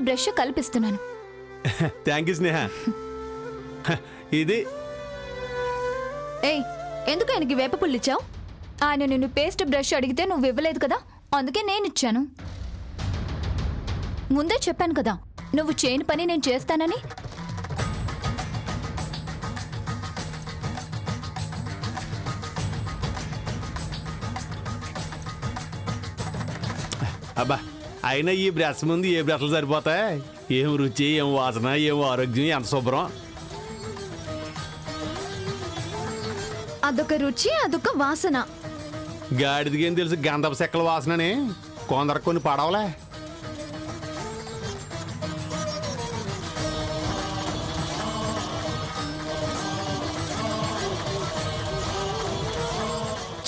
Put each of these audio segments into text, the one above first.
Brush కల్పిస్తున్నాను. Thank you స్నేహ. ఇది ఏయ్, ఎందుకు ఆయనకి వేప పుల్లిచ్చావు? ఆయన నిన్ను పేస్ట్ బ్రష్ అడిగితే నువ్వు ఇవ్వలేదు కదా, అందుకే నేను ఇచ్చాను. ముందే చెప్పాను కదా నువ్వు చేయని పని నేను చేస్తానని. అబ్బా, అయినా ఈ బ్రష్ ముందు ఏ బ్రష్లు సరిపోతాయి? ఏం రుచి, ఏం వాసన, ఏం ఆరోగ్యం, ఎంత శుభ్రం. అదొక రుచి, అదొక వాసన. గాడిదికి ఏం తెలుసు గంధపు చెక్కల వాసనని? కొందరు కొన్ని పడవలే.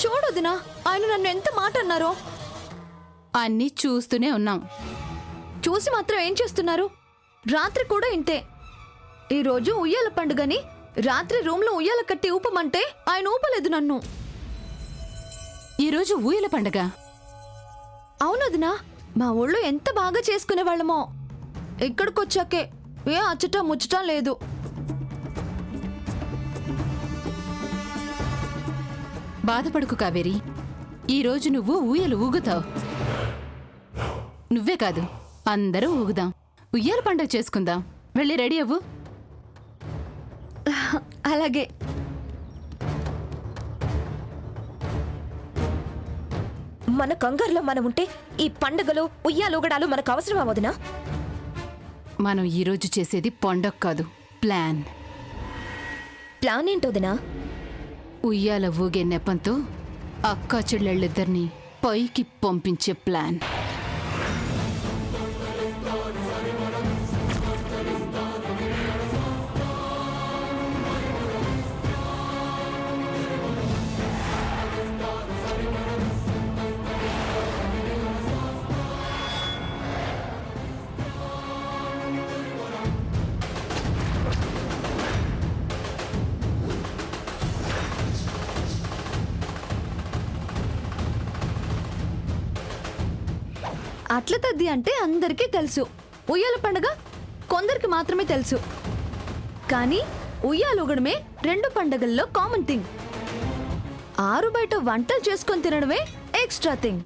చూడొదినా, ఆయన నన్ను ఎంత మాట అన్నారో. అన్నీ చూస్తూనే ఉన్నాం. చూసి మాత్రం ఏం చేస్తున్నారు? రాత్రి కూడా ఇంతే. ఈరోజు ఉయ్యాల పండుగని రాత్రి రూమ్లో ఉయ్యాల కట్టి ఊపమంటే ఆయన ఊపలేదు నన్ను. ఈరోజు ఊయల పండగ. అవునదినా, మా ఊళ్ళో ఎంత బాగా చేసుకునే వాళ్ళమో. ఇక్కడికొచ్చాకే ఏ అచ్చట ముచ్చటం లేదు. బాధపడుకు కావేరి, ఈరోజు నువ్వు ఊయలు ఊగుతావు. నువ్వే కాదు, అందరూ ఊగుదాం. ఉయ్యాల పండుగ చేసుకుందాం. వెళ్ళి రెడీ అవ్వు. అలాగే. మన కంగారులో మనం ఉంటే ఈ పండుగలు ఉయ్యాలూగడాలు మనకు అవసరం అవ్వదునా? మనం ఈరోజు చేసేది పండగ కాదు, ప్లాన్. ప్లాన్ ఏంటోదినా? ఉయ్యాల ఊగే నెపంతో అక్కా చెల్లెళ్ళిద్దరినీ పైకి పంపించే ప్లాన్. అట్ల తద్ది అంటే అందరికీ తెలుసు. ఉయ్యాల పండుగ కొందరికి మాత్రమే తెలుసు. కానీ ఉయ్యాలూగడమే రెండు పండుగల్లో కామన్ థింగ్. ఆరు బయట వంటలు చేసుకొని తినడమే ఎక్స్ట్రా థింగ్.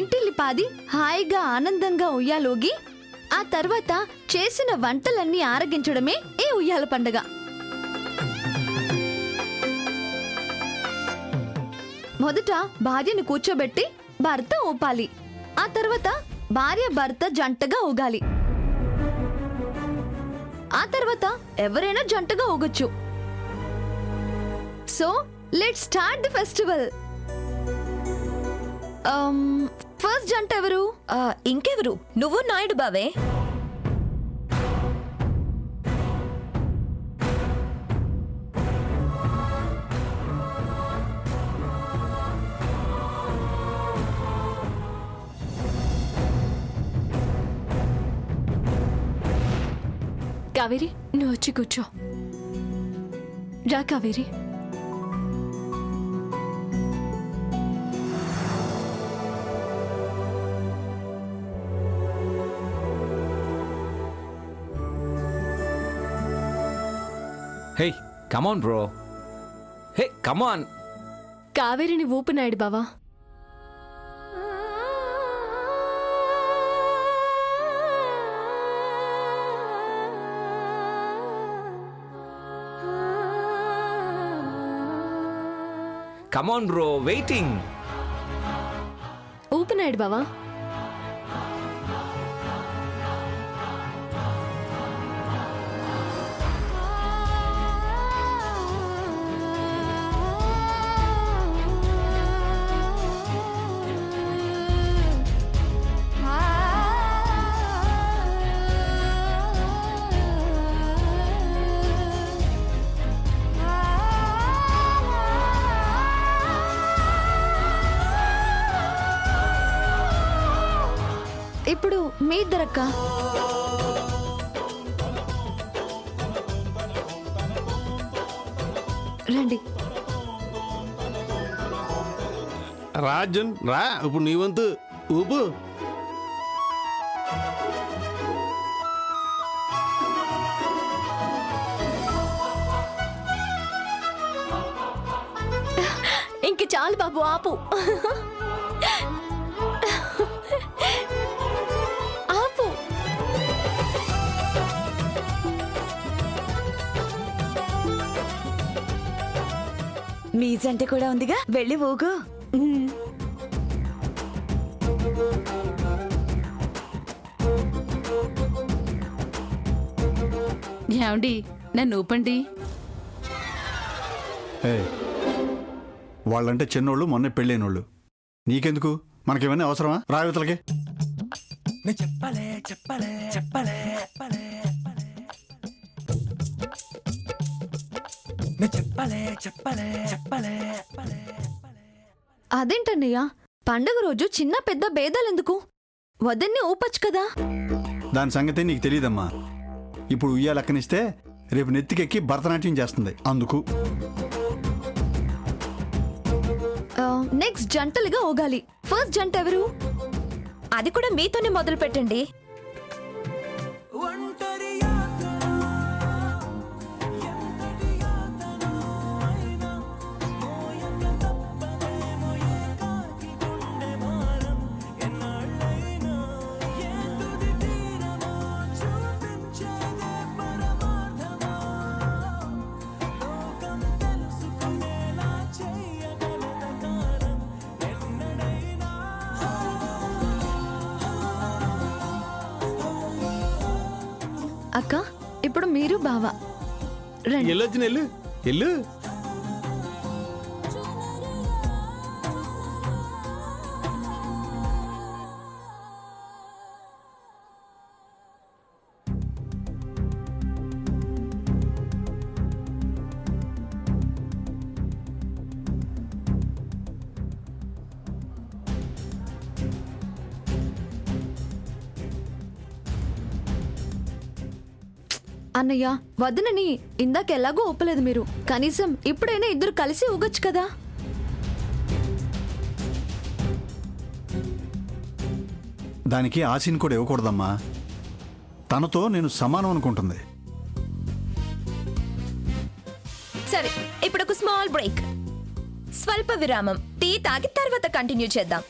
ఇంటిల్లిపాది హాయిగా ఆనందంగా ఉయ్యాలూగి ఆ తర్వాత చేసిన వంటలన్నీ ఆరగించడమే ఈ ఉయ్యాల పండుగ. మొదట భార్యను కూర్చోబెట్టి భర్త ఊపాలి. ఆ తర్వాత భార్య భర్త జంటగా ఊగాలి. ఆ తర్వాత ఎవరైనా జంటగా ఊగొచ్చు. So let's start the festival. First జంట ఎవరు? ఇంకెవరు? నువ్వు నాయుడు బావే. కావేరి, నువ్వు వచ్చి కూర్చో. రా Kaveri. Hey, come on, bro. Hey, come on. కావేరిని ఊపు నాయుడు బావా. Come on, bro. Waiting. ఊపు నాయుడు బావా. ఇప్పుడు మీ ఇద్దరక్క. రండి. రా అర్జున్ రా, ఇప్పుడు నీ వంతు ఊపు. ఇంక చాలు బాబు, ఆపు. ఆపు. మీ జంట కూడా ఉందిగా, వెళ్ళి ఊగు. ఏమండి నన్ను ఊపండి. ఏయ్, వాళ్ళంటే చిన్నోళ్ళు, మొన్నే పెళ్ళైనోళ్ళు. నీకెందుకు? మనకేమైనా అవసరమా? రావితలకి అదేంటన్నయ్య, పండగ రోజు చిన్న పెద్ద భేదాలెందుకు? వదన్ని ఊపచ్చు కదా. దాని సంగతి నీకు తెలియదమ్మా. ఇప్పుడు ఉయ్యాలక్కనిస్తే రేపు నెత్తికెక్కి భరతనాట్యం చేస్తుంది, అందుకు. నెక్స్ట్ జంటలుగా ఊగాలి. ఫస్ట్ జంట ఎవరు? అది కూడా మీతోనే మొదలు పెట్టండి. అక్క, ఇప్పుడు మీరు బావ రండి. ఎల్లు అర్జున్, ఎల్లు ఎల్లు. అన్నయ్య, వదనని ఇందాక ఎలాగో ఊపలేదు మీరు. కనీసం ఇప్పుడైనా ఇద్దరు కలిసి ఊగొచ్చు కదా. దానికి ఆశని కూడా ఇవ్వకూడదమ్మా. తనతో నేను సమానం అనుకుంటుంది. సరే, ఇప్పుడు ఒక స్మాల్ బ్రేక్, స్వల్ప విరామం. టీ తాగి తర్వాత కంటిన్యూ చేద్దాం.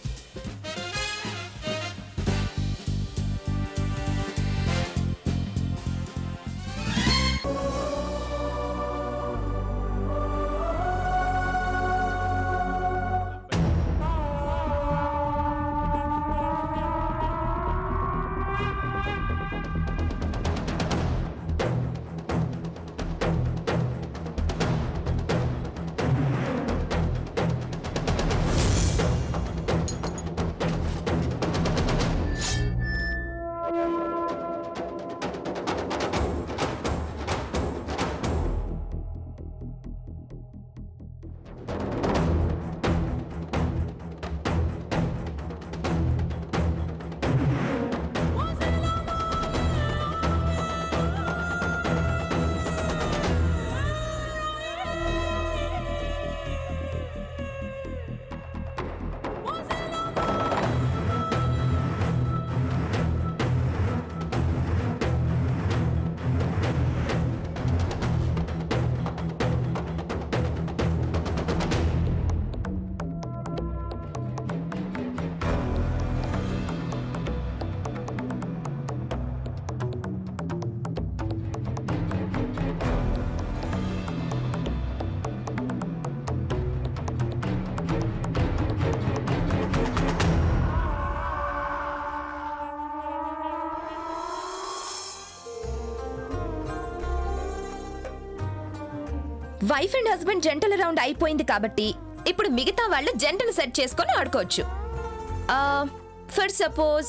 వైఫ్ అండ్ హస్బెండ్ జంటల రౌండ్ అయిపోయింది కాబట్టి ఇప్పుడు మిగతా వాళ్ళు జంటను సెట్ చేసుకొని ఆడుకోవచ్చు. ఫర్ సపోజ్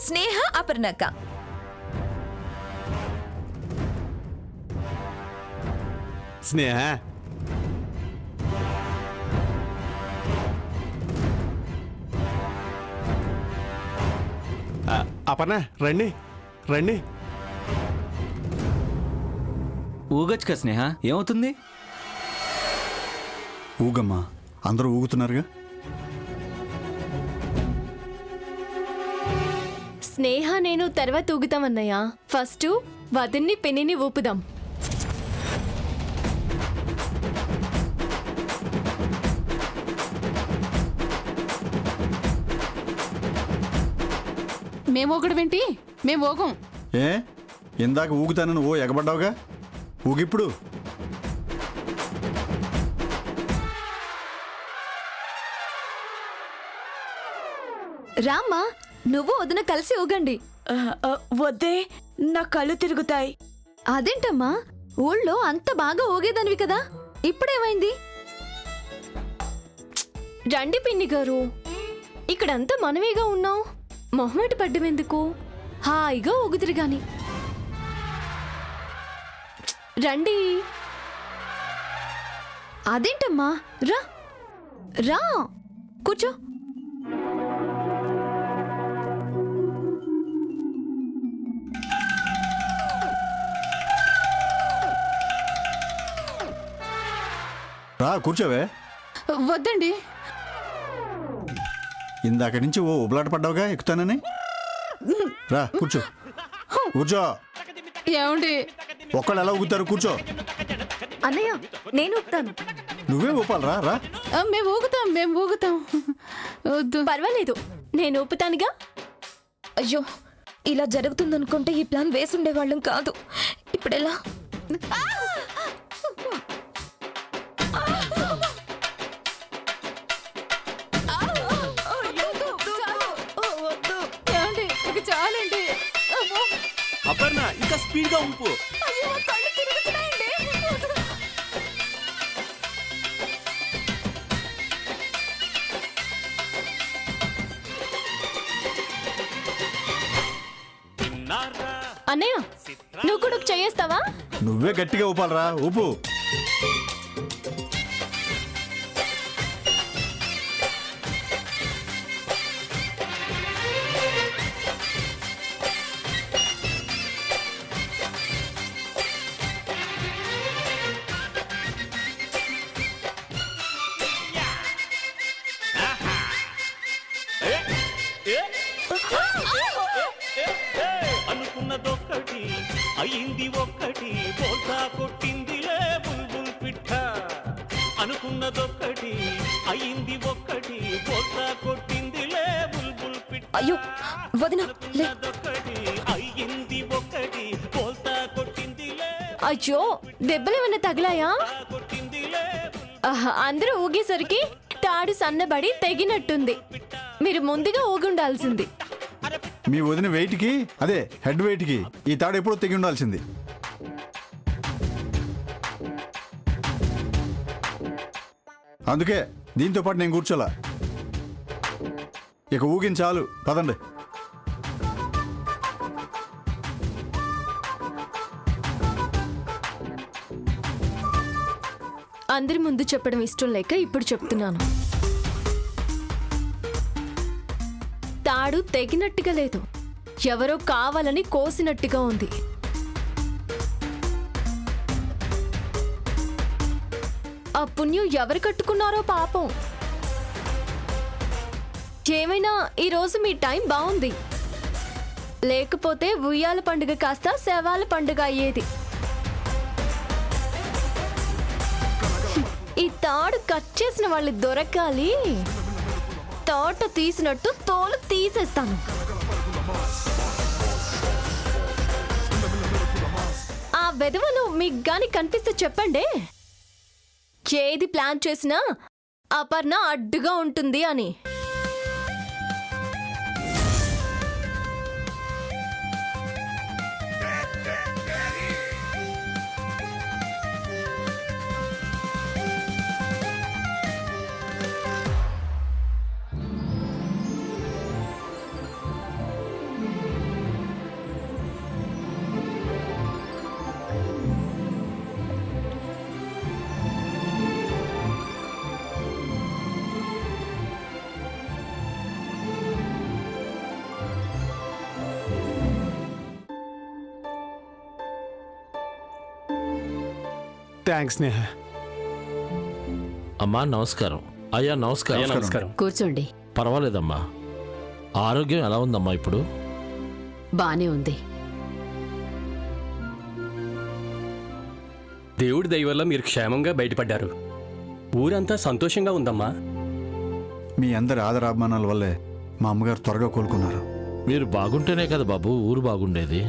స్నేహ, అపర్ణక. స్నేహ, అపర్ణ, రండి రండి. ఊగొచ్చు కదా స్నేహ, ఏమవుతుంది? ఊగమ్మా, అందరూ ఊగుతున్నారుగా. స్నేహ నేను తర్వాత ఊగుతామన్నయ్య. ఫస్ట్ వదిన్ని పిన్నిని ఊపుదాం. మేము ఒకడమేంటి? మేము ఊగం. ఏ ఇందాక ఊగుతానని ఓ ఎగబడ్డావుగా, ఊగిప్పుడు. రామ్మా, నువ్వు వదిన కలిసి ఊగండి. వద్దే, నా కళ్ళు తిరుగుతాయి. అదేంటమ్మా, ఊళ్ళో అంత బాగా ఊగేదానివి కదా, ఇప్పుడేమైంది? రండి పిన్ని గారు, ఇక్కడంతా మనమేగా ఉన్నాం. మొహమాట పడ్డమెందుకు? హాయిగా ఊగుతురు గాని. రండి. అదేంటమ్మా, రా రా కూర్చో. రా కూర్చోవే. వద్దండి. ఇందాక నుంచి ఓ ఉబలాట పడ్డావుగా ఎక్కుతానని. రా కూర్చో, కూర్చో. ఏమండి? ఒక్కళ్ళు ఎలా ఊగుతారు? కూర్చో. అన్నయ్య, నేను ఊపుతాను. నువ్వే ఊపాలరా. రా. మేము ఊగుతాం. వద్దు. పర్వాలేదు, నేను ఊపుతానుగా. అయ్యో, ఇలా జరుగుతుందనుకుంటే ఈ ప్లాన్ వేసుండేవాళ్ళం కాదు. ఇప్పుడెలా? ఏమండి? ఇక చాలండి. అమ్మో. అపర్ణ, ఇంకా స్పీడ్ గా ఉంపు. అయ్యో, కళ్ళు తిరుగుతున్నాయండి. అన్నయ్య, నువ్వు కూడా చేయేస్తావా? నువ్వే గట్టిగా ఊపాలరా, ఊపు. అనుకున్నదొక్కటి అయింది ఒక్కటి, బోల్తా కొట్టిందిలే బుల్బుల్ పిట్ట. అనుకున్నదొక్కటి అయింది ఒక్కటి, బోల్తా కొట్టిందిలే బుల్బుల్ పిట్ట. అయ్యో వదిన, లే. అనుకున్నదొక్కటి అయింది ఒక్కటి, బోల్తా కొట్టిందిలే అయ్యో, దెబ్బలేమన్నా తగిలాయా? కొట్టిందిలే. అందరూ ఊగేసరికి తాడు సన్నబడి తెగినట్టుంది. మీరు ముందుగా ఊగుండాల్సింది. మీ వదిన వెయిట్కి, అదే హెడ్ వెయిట్కి ఈ తాడు ఎప్పుడో తెగి ఉండాల్సింది. అందుకే దీంతో పాటు నేను కూర్చోలా. ఇక ఊగించాలు, పదండి. అందరి ముందు చెప్పడం ఇష్టం లేక ఇప్పుడు చెప్తున్నాను. తాడు తెగినట్టుగా లేదు, ఎవరో కావాలని కోసినట్టుగా ఉంది. ఆ పుణ్యం ఎవరు కట్టుకున్నారో పాపం. ఏమైనా ఈరోజు మీ టైం బాగుంది, లేకపోతే ఉయ్యాల పండుగ కాస్త శవాల పండుగ అయ్యేది. ఈ తాడు కట్ చేసిన వాళ్ళు దొరకాలి. తోట తీసినట్టు తోలు తీసేస్తాను. ఆ వెధవలు మీకు గాని కనిపిస్తే చెప్పండి, ఏది ప్లాన్ చేసినా అపర్ణ అడ్డుగా ఉంటుంది అని. థ్యాంక్స్ స్నేహ. అమ్మా నమస్కారం. అయ్యా నమస్కారం. నమస్కారం. కూర్చోండి. పర్వాలేదమ్మా. ఆరోగ్యం ఎలా ఉందమ్మా ఇప్పుడు? బానే ఉంది. దేవుడి దయ వల్ల మీరు క్షేమంగా బయటపడ్డారు. ఊరంతా సంతోషంగా ఉందమ్మా. మీ అందరి ఆదరాభిమానాల వల్లే మా అమ్మగారు త్వరగా కోలుకున్నారు. మీరు బాగుంటేనే కదా బాబు ఊరు బాగుండేది.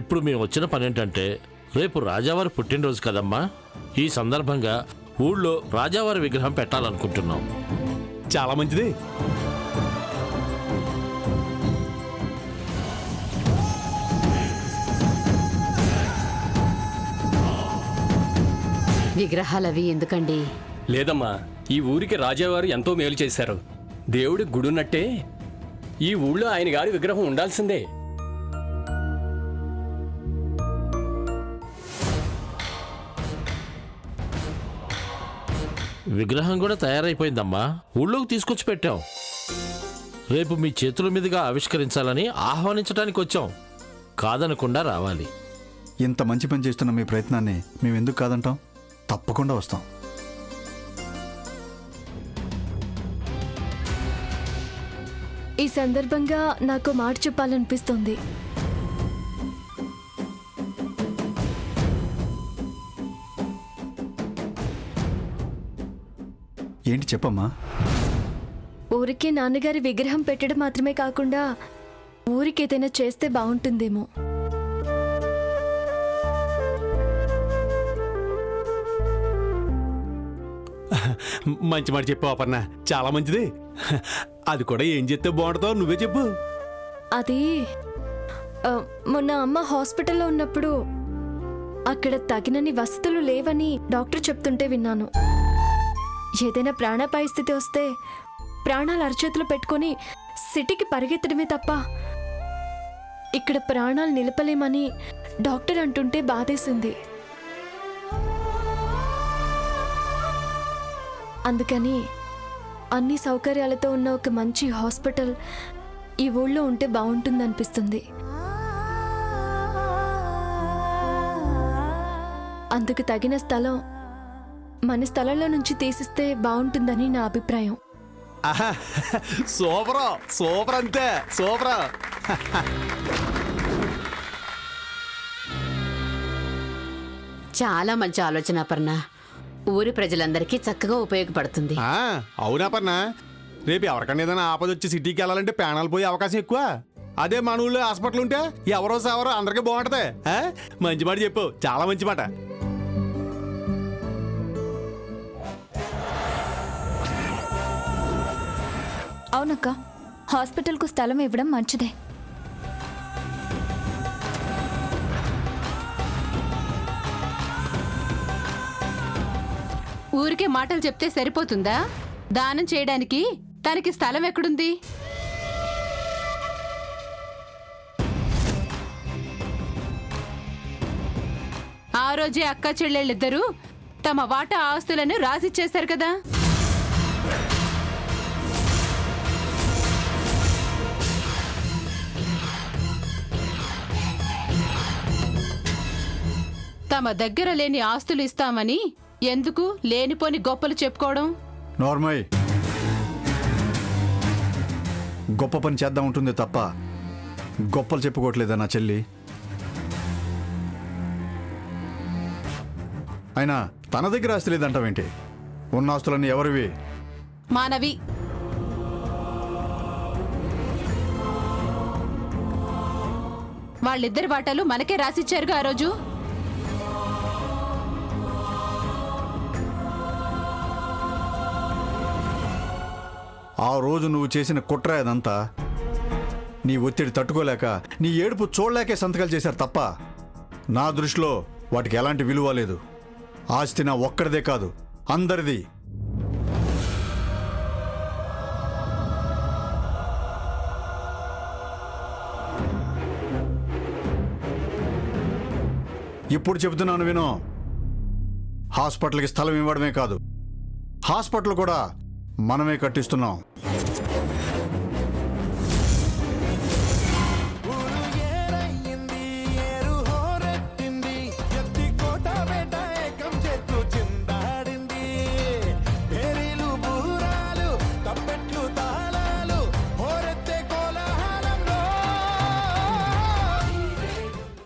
ఇప్పుడు మేము వచ్చిన పని ఏంటంటే రేపు రాజావారి పుట్టినరోజు కదమ్మా. ఈ సందర్భంగా ఊళ్ళో రాజావారి విగ్రహం పెట్టాలనుకుంటున్నాం. చాలా మంచిది. విగ్రహాలవి ఎందుకండి? లేదమ్మా, ఈ ఊరికి రాజావారు ఎంతో మేలు చేశారు. దేవుడి గుడున్నట్టే ఈ ఊళ్ళో ఆయన గారి విగ్రహం ఉండాల్సిందే. విగ్రహం కూడా తయారైపోయిందమ్మా. ఊళ్ళోకి తీసుకొచ్చి పెట్టాం. రేపు మీ చేతుల మీదుగా ఆవిష్కరించాలని ఆహ్వానించడానికి వచ్చాం. కాదనకుండా రావాలి. ఇంత మంచి పని చేస్తున్న మీ ప్రయత్నాన్ని మేము ఎందుకు కాదంటాం? తప్పకుండా వస్తాం. ఈ సందర్భంగా నాకు మాట చెప్పాలనిపిస్తుంది. ఏంటి చెప్పమ్మా? ఊరికి నాన్నగారి విగ్రహం పెట్టడం మాత్రమే కాకుండా ఊరికి ఏదైనా చేస్తే బాగుంటుందేమో. మంచి మాట చెప్పు అపర్ణ, చాలా మంచిది. అది కూడా ఏం చెప్తే బాగుంటుందో నువ్వే చెప్పు. అది మొన్న అమ్మ హాస్పిటల్లో ఉన్నప్పుడు అక్కడ తగినన్ని వసతులు లేవని డాక్టర్ చెప్తుంటే విన్నాను. ఏదైనా ప్రాణాపాయ స్థితి వస్తే ప్రాణాలు అరచేతులు పెట్టుకొని సిటీకి పరిగెత్తడమే తప్ప ఇక్కడ ప్రాణాలు నిలపలేమని డాక్టర్ అంటుంటే బాధేసింది. అందుకని అన్ని సౌకర్యాలతో ఉన్న ఒక మంచి హాస్పిటల్ ఈ ఊళ్ళో ఉంటే బాగుంటుందనిపిస్తుంది. అందుకు తగిన స్థలం మన స్థలంలో నుంచి తీసిస్తే బాగుంటుందని నా అభిప్రాయం. సూపర్ సూపర్, అంతే సూపర్. చాలా మంచి ఆలోచన అపర్ణ. ఊరి ప్రజలందరికీ చక్కగా ఉపయోగపడుతుంది. అవునా అపర్ణ, రేపు ఎవరికన్నా ఏదైనా ఆపద వచ్చి సిటీకి వెళ్ళాలంటే ప్రాణాలు పోయే అవకాశం ఎక్కువ. అదే మన ఊళ్ళో హాస్పిటల్ ఉంటే ఎవరో సావరో అందరికీ బాగుంటది. మంచి మాట చెప్పు, చాలా మంచి మాట. అవునక్క, హాస్పిటల్కు స్థలం ఇవ్వడం మంచిదే. ఊరికే మాటలు చెప్తే సరిపోతుందా? దానం చేయడానికి తనకి స్థలం ఎక్కడుంది? ఆ రోజే అక్క చెల్లెళ్ళిద్దరూ తమ వాటా ఆస్తులను రాసిచ్చేశారు కదా. తమ దగ్గర లేని ఆస్తులు ఇస్తామని ఎందుకు లేనిపోని గొప్పలు చెప్పుకోవడం? నార్మల్ గొప్ప పని చేద్దాం ఉంటుంది తప్ప గొప్పలు చెప్పుకోవట్లేదా నా చెల్లి? అయినా తన దగ్గర ఆస్తి లేదంటావేంటి? ఉన్న ఆస్తులన్నీ ఎవరివి? మానవి. వాళ్ళిద్దరి వాటాలు మనకే రాసిచ్చారుగా ఆ రోజు. ఆ రోజు నువ్వు చేసిన కుట్ర అదంతా. నీ ఒత్తిడి తట్టుకోలేక, నీ ఏడుపు చూడలేకే సంతకాలు చేశారు తప్ప నా దృష్టిలో వాటికి ఎలాంటి విలువ లేదు. ఆస్తి నా ఒక్కడిదే కాదు, అందరిది. ఇప్పుడు చెబుతున్నాను విను. హాస్పిటల్కి స్థలం ఇవ్వడమే కాదు, హాస్పిటల్ కూడా మనమే కట్టిస్తున్నాం.